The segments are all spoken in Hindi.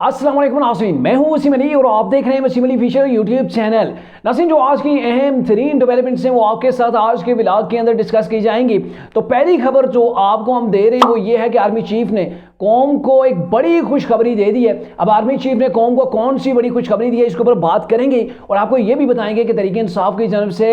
अस्सलाम वालेकुम नाज़रीन, मैं हूं वसीम अली और आप देख रहे हैं Wasim Ali official YouTube channel. नाज़रीन, जो आज की अहम तरीन डेवलपमेंट्स हैं वो आपके साथ आज के व्लॉग के अंदर डिस्कस की जाएंगी। तो पहली खबर जो आपको हम दे रहे हैं वो ये है कि आर्मी चीफ ने कौम को एक बड़ी खुशखबरी दे दी है। अब आर्मी चीफ ने कौम को कौन सी बड़ी खुशखबरी दी है इसके ऊपर बात करेंगे और आपको ये भी बताएंगे कि तहरीक इंसाफ की जानब से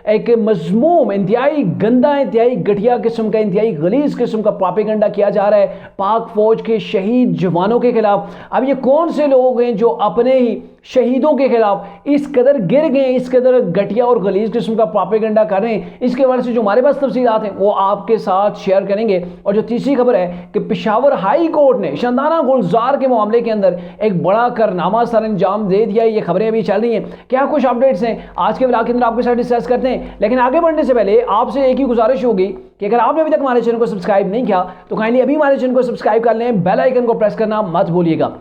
एक मज़मूम, इंतहाई गंदा, इंतहाई घटिया किस्म का, इंतहाई गलीज किस्म का प्रोपेगेंडा किया जा रहा है पाक फौज के शहीद जवानों के खिलाफ। अब ये कौन से लोग हैं जो अपने ही शहीदों के खिलाफ इस कदर गिर गए, इस कदर घटिया और गलीज किस्म का प्रोपेगेंडा कर रहे हैं, इसके बारे से जो हमारे पास तफसीलात हैं वो आपके साथ शेयर करेंगे। और जो तीसरी खबर है कि पेशावर हाई कोर्ट ने शानदाना गुलजार के मामले के अंदर एक बड़ा कारनामा सर अंजाम दे दिया। ये खबरें अभी चल रही हैं, क्या कुछ अपडेट्स हैं आज के व्लॉग के अंदर आपके साथ डिस्कस करते हैं। लेकिन आगे बढ़ने से पहले आपसे एक ही गुजारिश होगी कि अगर आपने अभी तक हमारे चैनल को सब्सक्राइब नहीं किया तो काइंडली अभी हमारे चैनल को सब्सक्राइब कर लें, बेल आइकन को प्रेस करना मत भूलिएगा।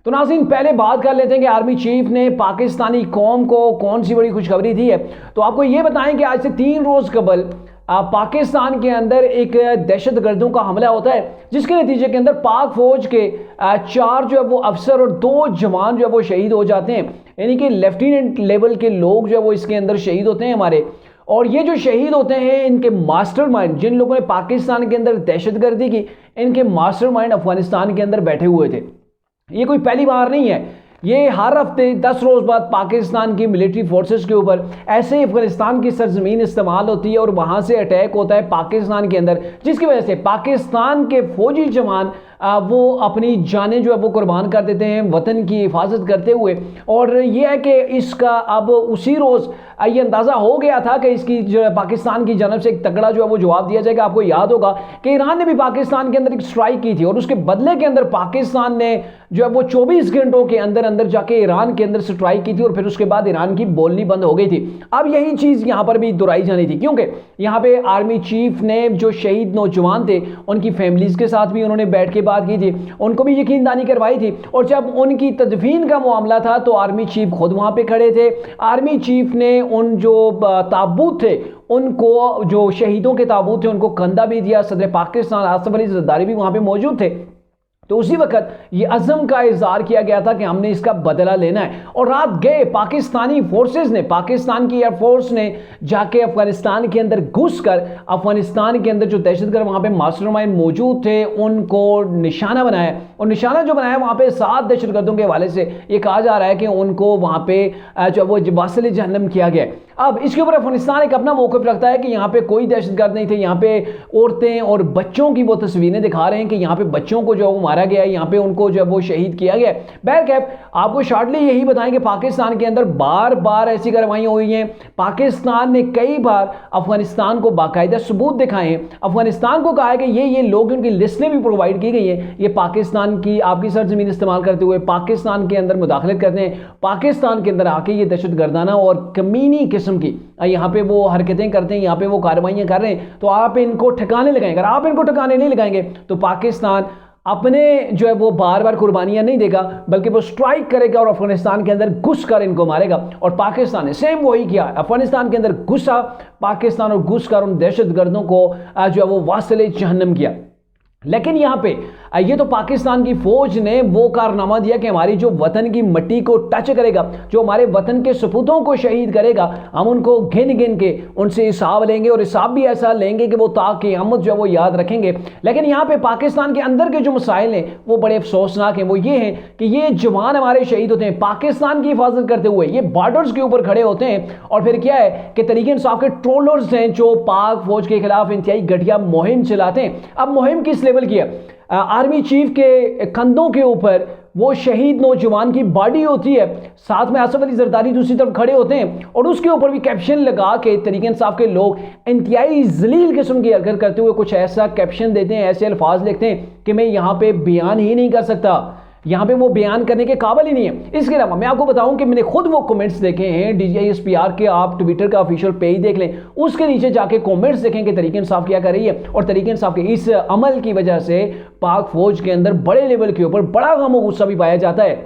तो नाज़रीन, पहले बात कर लेते हैं कि आर्मी चीफ ने पाकिस्तानी कौम को कौन सी बड़ी खुशखबरी दी है। तो आपको ये बताएं कि आज से 3 रोज कबल पाकिस्तान के अंदर एक दहशत गर्दों का हमला होता है जिसके नतीजे के अंदर पाक फौज के 4 जो है वो अफसर और 2 जवान जो है वो शहीद हो जाते हैं। यानी कि लेफ्टिनेंट लेवल के लोग जो है वो इसके अंदर शहीद होते हैं हमारे। और ये जो शहीद होते हैं इनके मास्टरमाइंड, जिन लोगों ने पाकिस्तान के अंदर दहशतगर्दी की, इनके मास्टरमाइंड अफगानिस्तान के अंदर बैठे हुए थे। ये कोई पहली बार नहीं है, ये हर हफ्ते 10 रोज बाद पाकिस्तान की मिलिट्री फोर्सेस के ऊपर ऐसे ही अफगानिस्तान की सरजमीन इस्तेमाल होती है और वहां से अटैक होता है पाकिस्तान के अंदर, जिसकी वजह से पाकिस्तान के फौजी जवान वो अपनी जानें जो है वो कुर्बान कर देते हैं वतन की हिफाजत करते हुए। और ये है कि इसका अब उसी रोज़ ये अंदाज़ा हो गया था कि इसकी जो है पाकिस्तान की जानब से एक तगड़ा जो है वो जवाब दिया जाएगा। आपको याद होगा कि ईरान ने भी पाकिस्तान के अंदर एक स्ट्राइक की थी और उसके बदले के अंदर पाकिस्तान ने जो है वो 24 घंटों के अंदर अंदर जाके ईरान के अंदर स्ट्राइक की थी और फिर उसके बाद ईरान की बोलनी बंद हो गई थी। अब यही चीज़ यहाँ पर भी दोहराई जानी थी क्योंकि यहाँ पे आर्मी चीफ ने जो शहीद नौजवान थे उनकी फैमिलीज़ के साथ भी उन्होंने बैठ के बात की थी, उनको भी यकीनदानी करवाई थी। और जब उनकी तदफीन का मामला था तो आर्मी चीफ खुद वहाँ पे खड़े थे। आर्मी चीफ ने उन जो ताबूत थे उनको, जो शहीदों के ताबूत थे, उनको कंधा भी दिया। सदर पाकिस्तान आसिफ अली जरदारी भी वहाँ पे मौजूद थे। तो उसी वक्त ये अज़म का इज़हार किया गया था कि हमने इसका बदला लेना है। और रात गए पाकिस्तानी फोर्सेस ने, पाकिस्तान की एयरफोर्स ने जाके अफगानिस्तान के अंदर घुसकर अफगानिस्तान के अंदर जो दहशतगर्द वहाँ पे मास्टरमाइंड मौजूद थे उनको निशाना बनाया। और निशाना जो बनाया वहाँ पे 7 दहशतगर्दों के हवाले से ये कहा जा रहा है कि उनको वहाँ पे जो वो वासिल जहन्नम किया गया। अब इसके ऊपर अफगानिस्तान एक अपना मौक़िफ़ रखता है कि यहाँ पे कोई दहशतगर्द नहीं थे, यहाँ पे औरतें और बच्चों की वो तस्वीरें दिखा रहे हैं कि यहाँ पे बच्चों को जो है वो मारा गया है, यहाँ पे उनको जो है वो शहीद किया गया है। बहरकैफ आपको शॉर्टली यही बताएं कि पाकिस्तान के अंदर बार बार ऐसी कार्रवाइयाँ हुई हैं। पाकिस्तान ने कई बार अफगानिस्तान को बाकायदा सबूत दिखाए हैं, अफगानिस्तान को कहा है कि ये लोग, उनकी लिस्टें भी प्रोवाइड की गई हैं, ये पाकिस्तान की आपकी सरजमीन इस्तेमाल करते हुए पाकिस्तान के अंदर मुदाखलत करते हैं, पाकिस्तान के अंदर आके ये दहशतगर्दाना और कमीनी किस्म की यहाँ पे वो हरकतें करते हैं, यहाँ पे वो कार्रवाइयाँ कर रहे हैं। तो आप इनको ठिकाने लगाएंगे, अगर आप इनको ठिकाने नहीं लगाएंगे तो पाकिस्तान अपने जो है वो बार बार कुर्बानियां नहीं देगा बल्कि वो स्ट्राइक करेगा और अफगानिस्तान के अंदर घुसकर इनको मारेगा। और पाकिस्तान ने सेम वही किया, अफगानिस्तान के अंदर घुसा पाकिस्तान और घुसकर उन दहशतगर्दों को जो है वो वासिल जहन्नम किया। लेकिन यहाँ पे ये तो पाकिस्तान की फौज ने वो कारनामा दिया कि हमारी जो वतन की मिट्टी को टच करेगा, जो हमारे वतन के सपूतों को शहीद करेगा, हम उनको गिन गिन के उनसे हिसाब लेंगे और हिसाब भी ऐसा लेंगे कि वो क़यामत जो है वो याद रखेंगे। लेकिन यहाँ पे पाकिस्तान के अंदर के जो मसाइल हैं वो बड़े अफसोसनाक हैं। वो ये हैं कि ये जवान हमारे शहीद होते हैं पाकिस्तान की हिफाजत करते हुए, ये बॉर्डर्स के ऊपर खड़े होते हैं और फिर क्या है कि तहरीक इंसाफ के ट्रोलर्स हैं जो पाक फौज के खिलाफ इंतहाई घटिया मुहिम चलाते हैं। अब मुहिम किस लेवल की है? आर्मी चीफ के कंधों के ऊपर वो शहीद नौजवान की बॉडी होती है, साथ में आसिफ अली जरदारी दूसरी तरफ खड़े होते हैं और उसके ऊपर भी कैप्शन लगा के तहरीक इंसाफ के लोग इंतहाई जलील किस्म की हरकत करते हुए कुछ ऐसा कैप्शन देते हैं, ऐसे अल्फाज लिखते हैं कि मैं यहाँ पे बयान ही नहीं कर सकता, यहाँ पे वो बयान करने के काबिल ही नहीं है। इसके अलावा मैं आपको बताऊं कि मैंने खुद वो कमेंट्स देखे हैं, DGISPR के आप ट्विटर का ऑफिशियल पेज देख लें, उसके नीचे जाके कमेंट्स देखें कि तहरीक इंसाफ क्या कर रही है। और तहरीक इंसाफ के इस अमल की वजह से पाक फौज के अंदर बड़े लेवल के ऊपर बड़ा गम और गुस्सा भी पाया जाता है।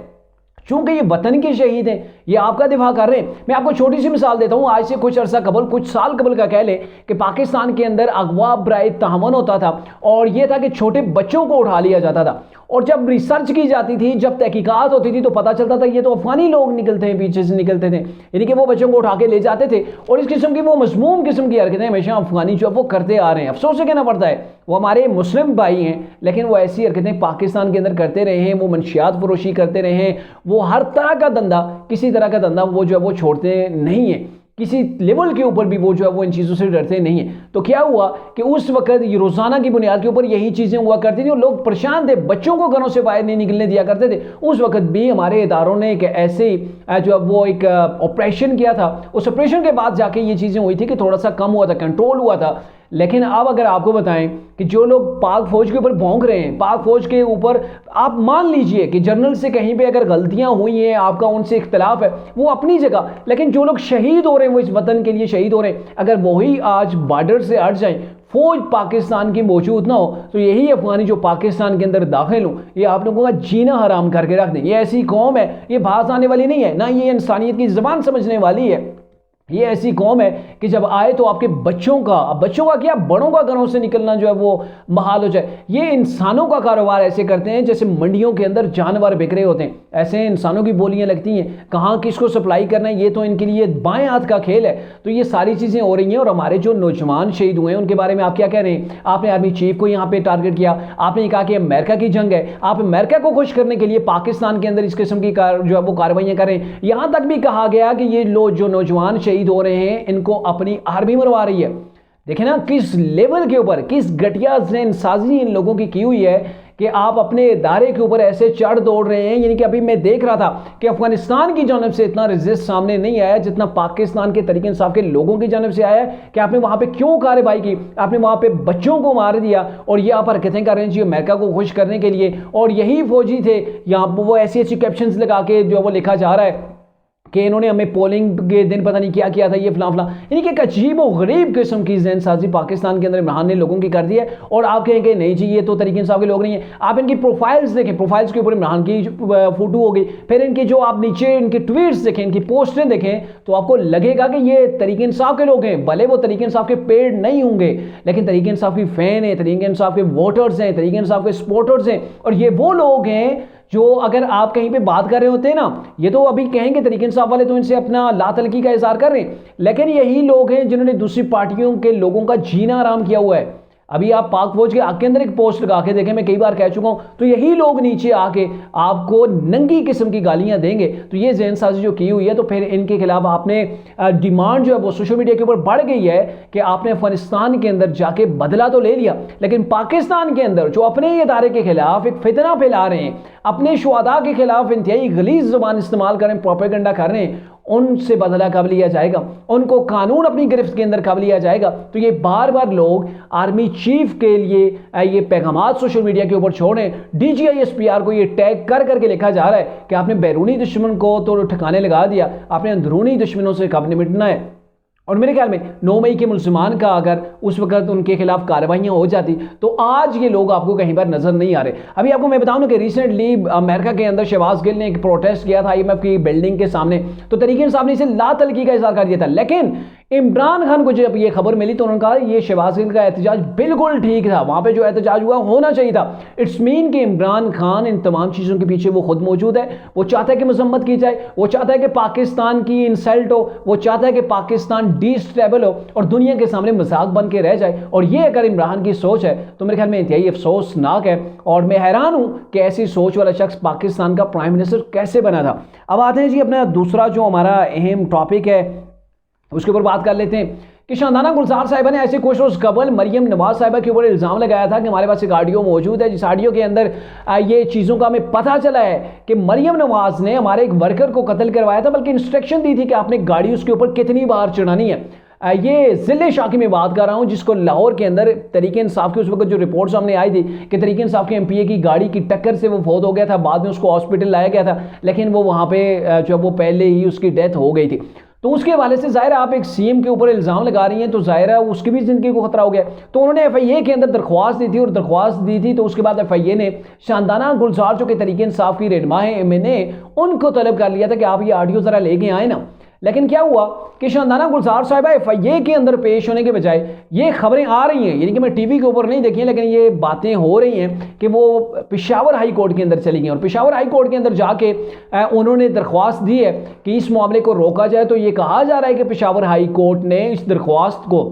चूंकि ये वतन के शहीद हैं, ये आपका दिफा कर रहे हैं। मैं आपको छोटी सी मिसाल देता हूं, आज से कुछ अर्सा कबल, कुछ साल कबल का कह ले कि पाकिस्तान के अंदर अगवा बराए तहमन होता था और यह था कि छोटे बच्चों को उठा लिया जाता था और जब रिसर्च की जाती थी, जब तहकीकात होती थी तो पता चलता था ये तो अफगानी लोग निकलते हैं, पीछे से निकलते थे, यानी कि वो बच्चों को उठा के ले जाते थे और इस किस्म की वो मजमूम किस्म की हरकतें हमेशा अफगानी जो वो करते आ रहे हैं। अफसोस से कहना पड़ता है वो हमारे मुस्लिम भाई हैं, लेकिन वो ऐसी हरकतें पाकिस्तान के अंदर करते रहे हैं, वो मंशियात फरोशी करते रहे हैं, वो हर तरह का धंधा, किसी तरह का धंधा वो जो है वो छोड़ते नहीं है, किसी लेवल के ऊपर भी वो जो है वो इन चीज़ों से डरते नहीं है। तो क्या हुआ कि उस वक्त ये रोज़ाना की बुनियाद के ऊपर यही चीज़ें हुआ करती थी और लोग परेशान थे, बच्चों को घरों से बाहर नहीं निकलने दिया करते थे। उस वक्त भी हमारे इदारों ने एक ऐसे जो है वो एक ऑपरेशन किया था, उस ऑपरेशन के बाद जाके ये चीज़ें हुई थी कि थोड़ा सा कम हुआ था, कंट्रोल हुआ था। लेकिन अब अगर आपको बताएं कि जो लोग पाक फौज के ऊपर भौंक रहे हैं, पाक फौज के ऊपर आप मान लीजिए कि जनरल से कहीं पे अगर गलतियां हुई हैं, आपका उनसे इख्तलाफ है, वो अपनी जगह, लेकिन जो लोग शहीद हो रहे हैं वो इस वतन के लिए शहीद हो रहे हैं, अगर वही आज बॉर्डर से हट जाए, फौज पाकिस्तान की मौजूद ना हो, तो यही अफगानी जो पाकिस्तान के अंदर दाखिल हो, ये आप लोगों का जीना हराम करके रख दें। ये ऐसी कौम है, ये बाहर आने वाली नहीं है, ना ये इंसानियत की ज़बान समझने वाली है। ये ऐसी कौम है कि जब आए तो आपके बच्चों का क्या, बड़ों का घरों से निकलना जो है वो महाल हो जाए। ये इंसानों का कारोबार ऐसे करते हैं जैसे मंडियों के अंदर जानवर बिक रहे होते हैं, ऐसे इंसानों की बोलियां लगती हैं, कहाँ किसको सप्लाई करना है, ये तो इनके लिए बाएं हाथ का खेल है। तो ये सारी चीज़ें हो रही हैं और हमारे जो नौजवान शहीद हुए हैं उनके बारे में आप क्या कह रहे हैं? आपने आर्मी चीफ को यहाँ पे टारगेट किया, आपने कहा कि अमेरिका की जंग है, आप अमेरिका को खुश करने के लिए पाकिस्तान के अंदर इस किस्म की जो है वो कार्रवाइयाँ करें। यहाँ तक भी कहा गया कि ये लोग जो नौजवान शहीद हो रहे हैं इनको अपनी आर्मी मरवा रही है। देखें ना किस लेवल के ऊपर, किस घटिया साजी इन लोगों की की हुई है कि आप अपने इदारे के ऊपर ऐसे चढ़ दौड़ रहे हैं। यानी कि अभी मैं देख रहा था कि अफगानिस्तान की जानब से इतना रेजिस्ट सामने नहीं आया जितना पाकिस्तान के तरीके इंसाफ के लोगों की जानब से आया है कि आपने वहां पे क्यों कार्रवाई की, आपने वहां पे बच्चों को मार दिया और ये आप हरकतें कर रहे हैं जी अमेरिका को खुश करने के लिए। और यही फौजी थे, यहाँ वो ऐसी ऐसी कैप्शंस लगा के जो वो लिखा जा रहा है कि इन्होंने हमें पोलिंग के दिन पता नहीं क्या किया था, ये फलां फलां, यानी कि एक अजीब और गरीब किस्म की जहन साजी पाकिस्तान के अंदर इमरान ने लोगों की कर दी है। और आप कहेंगे नहीं जी ये तो तरीके इंसाफ के लोग नहीं है। आप इनकी प्रोफाइल्स देखें, प्रोफाइल्स के ऊपर इमरान की फोटो होगी, फिर इनकी जो आप नीचे इनके ट्वीट्स देखें, इनकी पोस्टें देखें, तो आपको लगेगा कि ये तरीके इंसाफ के लोग हैं। भले वो तरीके इंसाफ के पेड़ नहीं होंगे, लेकिन तरीके इंसाफ की फैन है, तरीके इंसाफ के वोटर्स हैं, तरीके इंसाफ के सपोर्टर्स हैं। और ये वो लोग हैं जो अगर आप कहीं पे बात कर रहे होते हैं ना, ये तो अभी कहेंगे तरीके इंसाफ वाले तो इनसे अपना लातलकी का इजहार कर रहे हैं, लेकिन यही लोग हैं जिन्होंने दूसरी पार्टियों के लोगों का जीना आराम किया हुआ है। अभी आप पाक फौज के आग के अंदर एक पोस्ट लगा के देखें, मैं कई बार कह चुका हूं, तो यही लोग नीचे आके आपको नंगी किस्म की गालियां देंगे। तो ये ज़हन साजी जो की हुई है, तो फिर इनके खिलाफ आपने डिमांड जो है वो सोशल मीडिया के ऊपर बढ़ गई है कि आपने अफगानिस्तान के अंदर जाके बदला तो ले लिया, लेकिन पाकिस्तान के अंदर जो अपने ही इदारे के खिलाफ एक फितना फैला रहे हैं, अपने शुहदा के खिलाफ इंतहाई गलीज ज़बान इस्तेमाल करें, प्रोपेगेंडा कर रहे हैं, उनसे बदला कब लिया जाएगा, उनको कानून अपनी गिरफ्त के अंदर कब लिया जाएगा। तो ये बार बार लोग आर्मी चीफ के लिए ये पैगामात सोशल मीडिया के ऊपर छोड़ें। DGISPR को ये टैग कर करके लिखा जा रहा है कि आपने बैरूनी दुश्मन को तो ठिकाने लगा दिया, आपने अंदरूनी दुश्मनों से कब निपटना है। और मेरे ख्याल में 9 मई के मुसलमान का अगर उस वक्त उनके खिलाफ कार्रवाइयां हो जाती तो आज ये लोग आपको कहीं पर नजर नहीं आ रहे। अभी आपको मैं बताऊं ना कि रिसेंटली अमेरिका के अंदर शहबाज गिल ने एक प्रोटेस्ट किया था IMF की बिल्डिंग के सामने, तो तरीके इंसाफ ने इसे लातलकी का इजहार कर दिया था। लेकिन इमरान खान को जब ये खबर मिली तो उन्होंने कहा ये शहबाज गिल का एहतजाज बिल्कुल ठीक था, वहां पे जो एहतजाज हुआ होना चाहिए था। इट्स मीन कि इमरान खान इन तमाम चीज़ों के पीछे वो खुद मौजूद है, वो चाहता है कि मजम्मत की जाए, वो चाहता है कि पाकिस्तान की इंसल्ट हो, वो चाहता है कि पाकिस्तान डिस्टेबल हो और दुनिया के सामने मजाक बन के रह जाए। और ये अगर इमरान की सोच है तो मेरे ख्याल में इंतहाई अफसोसनाक है और मैं हैरान हूं कि ऐसी सोच वाला शख्स पाकिस्तान का प्राइम मिनिस्टर कैसे बना था। अब आते हैं जी अपना दूसरा जो हमारा अहम टॉपिक है उसके ऊपर बात कर लेते हैं कि शानदाना गुलजार साहिबा ने ऐसे कुछ रोज कबल मरियम नवाज साहिबा के ऊपर इल्ज़ाम लगाया था कि हमारे पास एक ऑडियो मौजूद है, जिस ऑडियो के अंदर ये चीज़ों का हमें पता चला है कि मरियम नवाज ने हमारे एक वर्कर को कत्ल करवाया था, बल्कि इंस्ट्रक्शन दी थी कि आपने गाड़ी उसके ऊपर कितनी बार चढ़ानी है। ये ज़िले शाह की मैं बात कर रहा हूँ, जिसको लाहौर के अंदर तरीके इंसाफ की उस वक्त जो रिपोर्ट सामने आई थी कि तरीके इंसाफ के MPA की गाड़ी की टक्कर से वो फौत हो गया था, बाद में उसको हॉस्पिटल लाया गया था, लेकिन वो वहाँ पे जो वो पहले ही उसकी डेथ हो गई थी। तो उसके हवाले से ज़ाहिर आप एक सीएम के ऊपर इल्ज़ाम लगा रही हैं, तो ज़ाहिर है उसकी भी ज़िंदगी को खतरा हो गया। तो उन्होंने एफआईए के अंदर दरख्वास्त दी थी, और दरख्वास्त दी थी तो उसके बाद एफआईए ने शानदाना गुलजार जो कि तहरीक इंसाफ की रहनुमा है मैंने उनको तलब कर लिया था कि आप ये ऑडियो ज़रा लेके आए ना। लेकिन क्या हुआ कि शानदाना गुलजार साहिबा एफआईए के अंदर पेश होने के बजाय ये खबरें आ रही हैं, यानी कि मैं टीवी के ऊपर नहीं देखी हैं, लेकिन ये बातें हो रही हैं कि वो पेशावर हाई कोर्ट के अंदर चली गई, और पेशावर हाई कोर्ट के अंदर जाके उन्होंने दरख्वास्त दी है कि इस मामले को रोका जाए। तो ये कहा जा रहा है कि पेशावर हाई कोर्ट ने इस दरख्वास्त को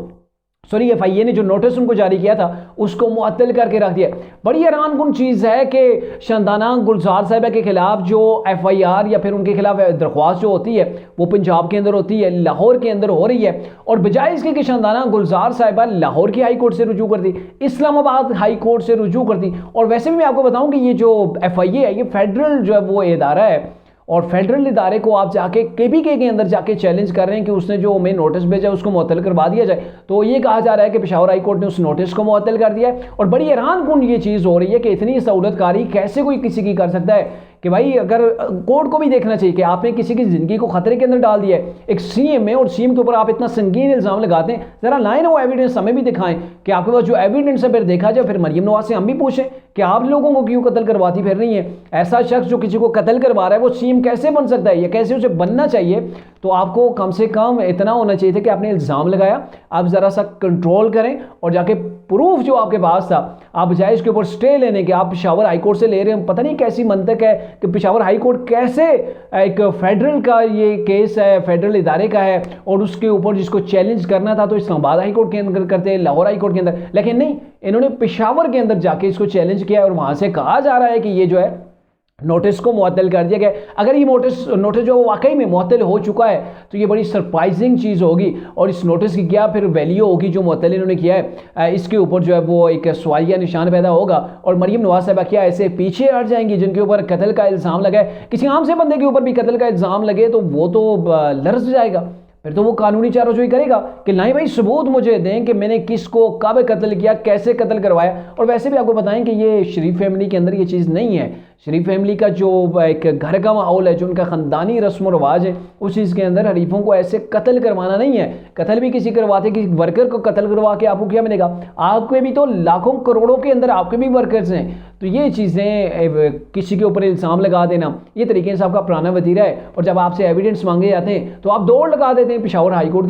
एफआईए ने जो नोटिस उनको जारी किया था उसको मुअत्तल करके रख दिया। बड़ी हैरानकुन चीज़ है कि शानदाना गुलजार साहिबा के खिलाफ जो एफआईआर या फिर उनके खिलाफ दरख्वास्त जो होती है वो पंजाब के अंदर होती है, लाहौर के अंदर हो रही है, और बजाय इसके कि शानदाना गुलजार साहिबा लाहौर की हाई कोर्ट से रुजू कर दी, इस्लामाबाद हाई कोर्ट से रुजू कर दी। और वैसे भी मैं आपको बताऊं कि ये जो एफआईए है ये फेडरल जो है वो इदारा है, और फेडरल इदारे को आप जाके केबीके के अंदर जाके चैलेंज कर रहे हैं कि उसने जो हमें नोटिस भेजा उसको मुअत्तल करवा दिया जाए। तो ये कहा जा रहा है कि पेशावर हाई कोर्ट ने उस नोटिस को मुअत्तल कर दिया है। और बड़ी हैरानकुन ये चीज़ हो रही है कि इतनी सहूलतकारी कैसे कोई किसी की कर सकता है कि भाई अगर कोर्ट को भी देखना चाहिए कि आपने किसी की ज़िंदगी को खतरे के अंदर डाल दिया है, एक सीएम है, और सीएम के ऊपर आप इतना संगीन इल्ज़ाम लगाते हैं, ज़रा लाइन वो एविडेंस हमें भी दिखाएं कि आपके पास जो एविडेंस है फिर देखा जाए। फिर मरियम नवाज से हम भी पूछें कि आप लोगों को क्यों कत्ल करवाती फिर रही है। ऐसा शख्स जो किसी को कत्ल करवा रहा है वो सीएम कैसे बन सकता है, या कैसे उसे बनना चाहिए। तो आपको कम से कम इतना होना चाहिए था कि आपने इल्ज़ाम लगाया, आप ज़रा सा कंट्रोल करें और जाके प्रूफ जो आपके पास था आप बजाय इसके ऊपर स्टे लेने के आप पेशावर हाई कोर्ट से ले रहे हैं। पता नहीं कैसी मंतक है कि पेशावर हाई कोर्ट कैसे एक फेडरल का ये केस है, फेडरल इदारे का है, और उसके ऊपर जिसको चैलेंज करना था तो इस्लामाबाद हाई कोर्ट के अंदर करते, लाहौर हाई कोर्ट के अंदर, लेकिन नहीं, इन्होंने पेशावर के अंदर जाके इसको चैलेंज किया, और वहां से कहा जा रहा है कि ये जो है नोटिस को मुअत्तल कर दिया गया। अगर ये नोटिस जो वाकई में मुअत्तल हो चुका है तो ये बड़ी सरप्राइजिंग चीज़ होगी, और इस नोटिस की क्या फिर वैल्यू होगी जो मुअत्तल इन्होंने किया है, इसके ऊपर जो है वो एक सवालिया निशान पैदा होगा। और मरियम नवाज साहिबा क्या ऐसे पीछे हट जाएंगी जिनके ऊपर कत्ल का इल्ज़ाम लगा है? किसी आम से बंदे के ऊपर भी कत्ल का इल्ज़ाम लगे तो वो तो लर्ज जाएगा, फिर तो वो कानूनी चाराजोई करेगा कि नहीं भाई सबूत मुझे दें कि मैंने किसको कब कत्ल किया, कैसे कत्ल करवाया। और वैसे भी आपको बताएं कि ये शरीफ फैमिली के अंदर ये चीज़ नहीं है। शरीफ फैमिली का जो एक घर का माहौल है, जो उनका ख़ानदानी रस्म व रवाज है, उस चीज़ के अंदर हरीफों को ऐसे कत्ल करवाना नहीं है। कत्ल भी किसी करवाते, किसी वर्कर को कत्ल करवा के आपको क्या मिलेगा? आपके भी तो लाखों करोड़ों के अंदर आपके भी वर्कर्स हैं। तो ये चीज़ें किसी के ऊपर इल्ज़ाम लगा देना ये तरीके से आपका पुराना वतीरा है, और जब आपसे एविडेंस मांगे जाते हैं तो आप दौड़ लगा देते हैं पेशावर हाई कोर्ट